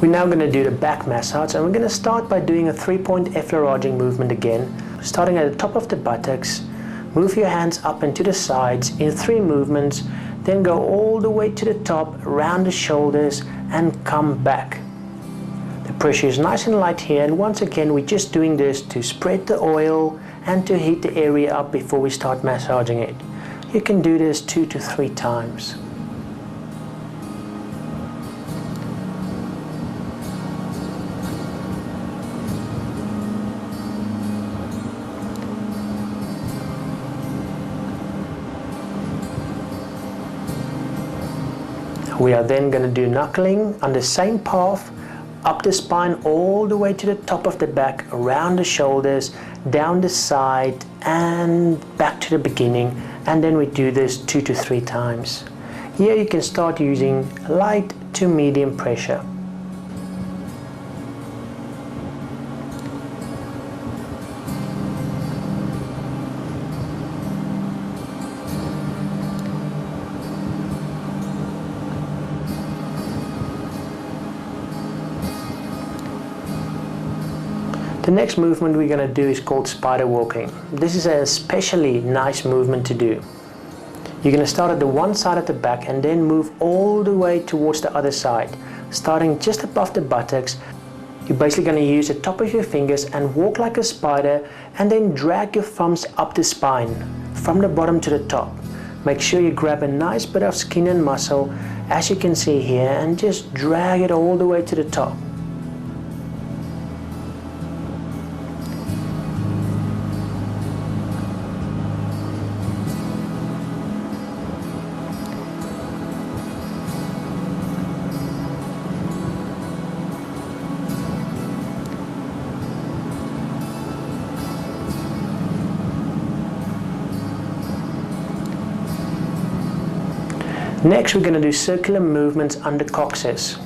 We're now going to do the back massage, and we're going to start by doing a 3-point effleuraging movement again. Starting at the top of the buttocks, move your hands up and to the sides in 3 movements, then go all the way to the top, around the shoulders and come back. The pressure is nice and light here, and once again we're just doing this to spread the oil and to heat the area up before we start massaging it. You can do this 2 to 3 times. We are then going to do knuckling on the same path, up the spine all the way to the top of the back, around the shoulders, down the side and back to the beginning, and then we do this 2 to 3 times. Here you can start using light to medium pressure. The next movement we're going to do is called spider walking. This is an especially nice movement to do. You're going to start at the one side of the back and then move all the way towards the other side. Starting just above the buttocks, you're basically going to use the top of your fingers and walk like a spider, and then drag your thumbs up the spine from the bottom to the top. Make sure you grab a nice bit of skin and muscle, as you can see here, and just drag it all the way to the top. Next, we're going to do circular movements under coccyx.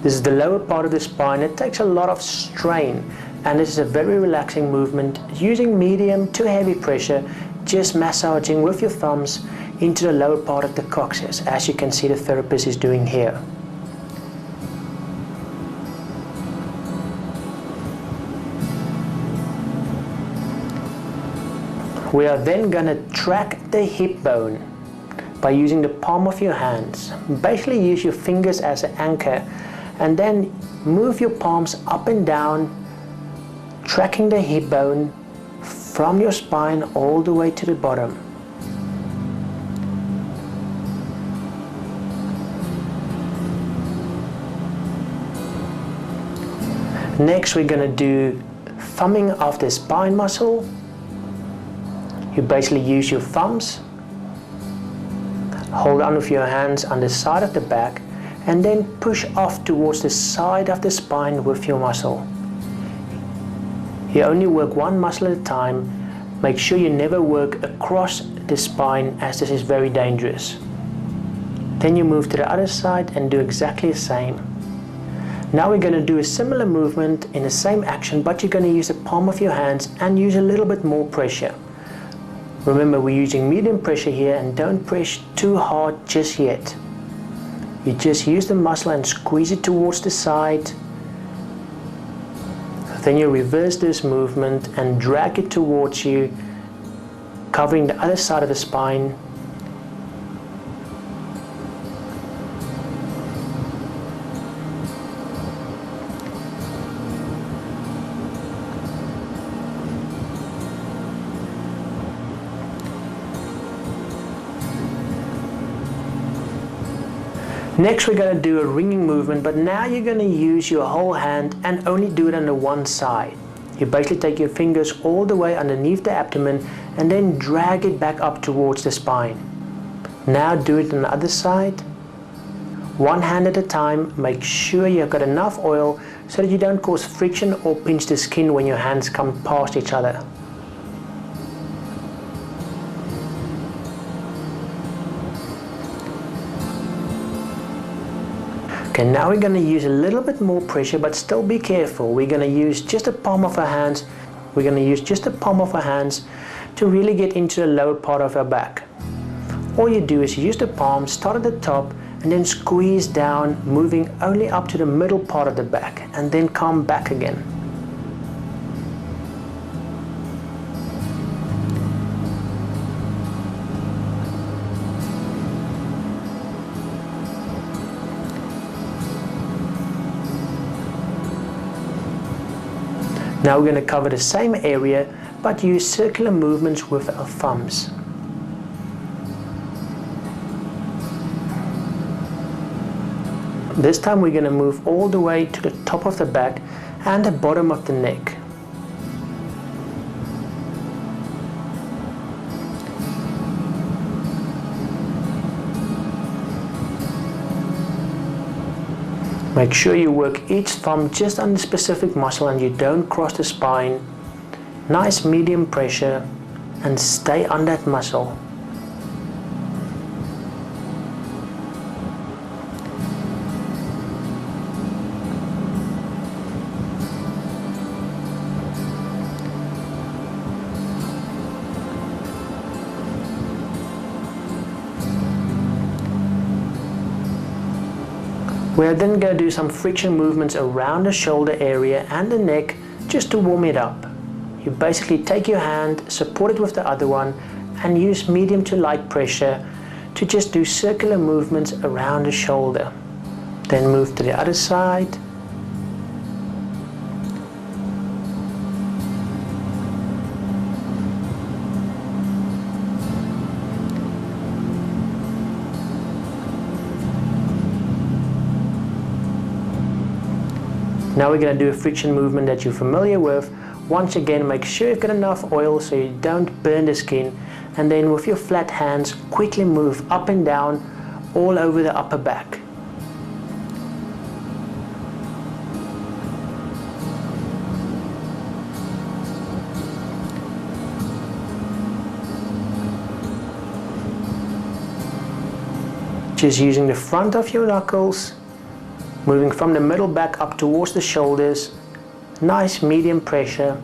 This is the lower part of the spine. It takes a lot of strain, and this is a very relaxing movement using medium to heavy pressure, just massaging with your thumbs into the lower part of the coccyx, as you can see the therapist is doing here. We are then going to track the hip bone by using the palm of your hands. Basically use your fingers as an anchor, and then move your palms up and down, tracking the hip bone from your spine all the way to the bottom. Next, we're going to do thumbing of the spine muscle. You basically use your thumbs, hold on with your hands on the side of the back, and then push off towards the side of the spine with your muscle. You only work one muscle at a time. Make sure you never work across the spine, as this is very dangerous. Then you move to the other side and do exactly the same. Now we're going to do a similar movement in the same action, but you're going to use the palm of your hands and use a little bit more pressure. Remember, we're using medium pressure here, and don't press too hard just yet. You just use the muscle and squeeze it towards the side. Then you reverse this movement and drag it towards you, covering the other side of the spine. Next, we're going to do a ringing movement, but now you're going to use your whole hand and only do it on the one side. You basically take your fingers all the way underneath the abdomen and then drag it back up towards the spine. Now do it on the other side. One hand at a time. Make sure you've got enough oil so that you don't cause friction or pinch the skin when your hands come past each other. Okay, now we're going to use a little bit more pressure, but still be careful. We're going to use just the palm of our hands. We're going to use just the palm of our hands to really get into the lower part of our back. All you do is use the palm, start at the top, and then squeeze down, moving only up to the middle part of the back, and then come back again. Now we're going to cover the same area, but use circular movements with our thumbs. This time we're going to move all the way to the top of the back and the bottom of the neck. Make sure you work each thumb just on the specific muscle and you don't cross the spine. Nice medium pressure and stay on that muscle. We're then going to do some friction movements around the shoulder area and the neck just to warm it up. You basically take your hand, support it with the other one, and use medium to light pressure to just do circular movements around the shoulder. Then move to the other side. Now we're going to do a friction movement that you're familiar with. Once again, make sure you've got enough oil so you don't burn the skin, and then with your flat hands quickly move up and down all over the upper back. Just using the front of your knuckles, moving from the middle back up towards the shoulders, nice medium pressure.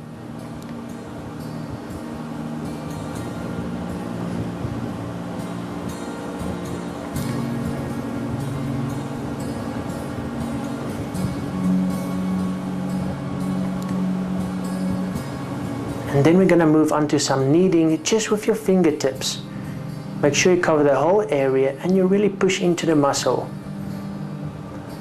And then we're going to move on to some kneading just with your fingertips. Make sure you cover the whole area and you really push into the muscle.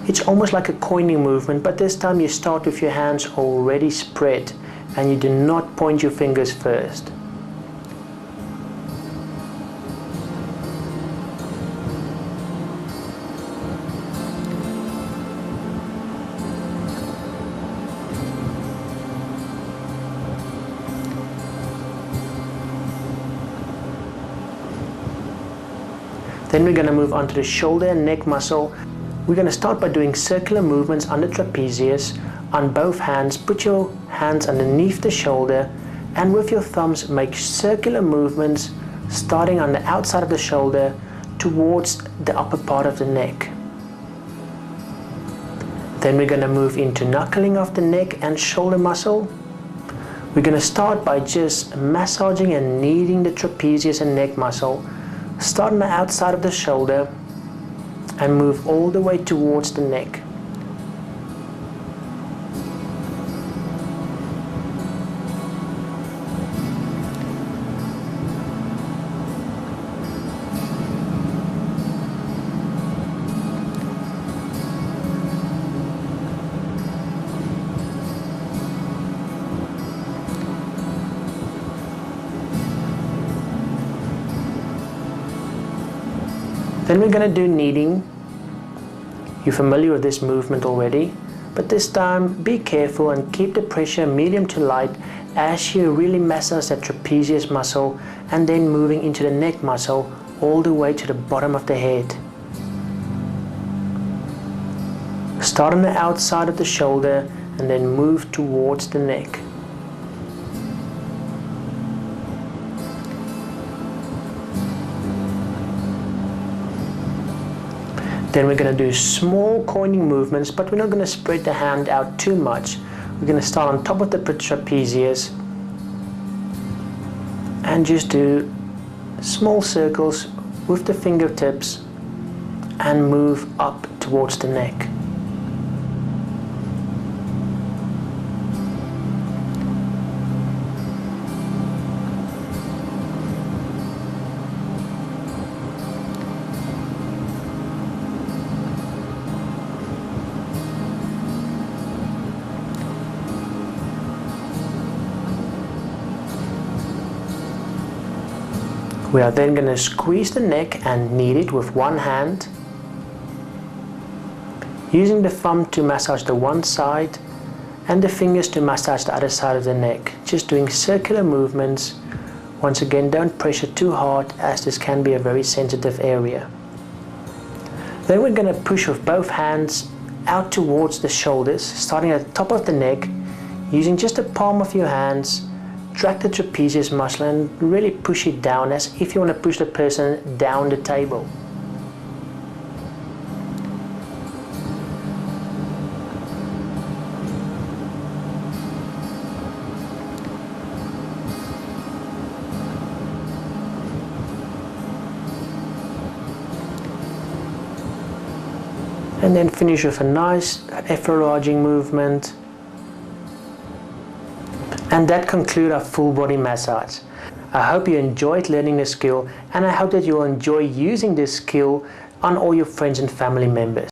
It's almost like a coining movement, but this time you start with your hands already spread and you do not point your fingers first. Then we're going to move on to the shoulder and neck muscle. We're going to start by doing circular movements on the trapezius. On both hands, put your hands underneath the shoulder and with your thumbs make circular movements starting on the outside of the shoulder towards the upper part of the neck. Then we're going to move into knuckling of the neck and shoulder muscle. We're going to start by just massaging and kneading the trapezius and neck muscle. Start on the outside of the shoulder and move all the way towards the neck. Then we're going to do kneading. You're familiar with this movement already, but this time be careful and keep the pressure medium to light as you really massage that trapezius muscle and then moving into the neck muscle all the way to the bottom of the head. Start on the outside of the shoulder and then move towards the neck. Then we're going to do small coining movements, but we're not going to spread the hand out too much. We're going to start on top of the trapezius and just do small circles with the fingertips and move up towards the neck. We are then going to squeeze the neck and knead it with one hand, using the thumb to massage the one side and the fingers to massage the other side of the neck, just doing circular movements. Once again, don't pressure too hard, as this can be a very sensitive area. Then we're going to push with both hands out towards the shoulders, starting at the top of the neck, using just the palm of your hands. Drag the trapezius muscle and really push it down, as if you want to push the person down the table. And then finish with a nice effleuraging movement. And that concludes our full body massage. I hope you enjoyed learning the skill, and I hope that you'll enjoy using this skill on all your friends and family members.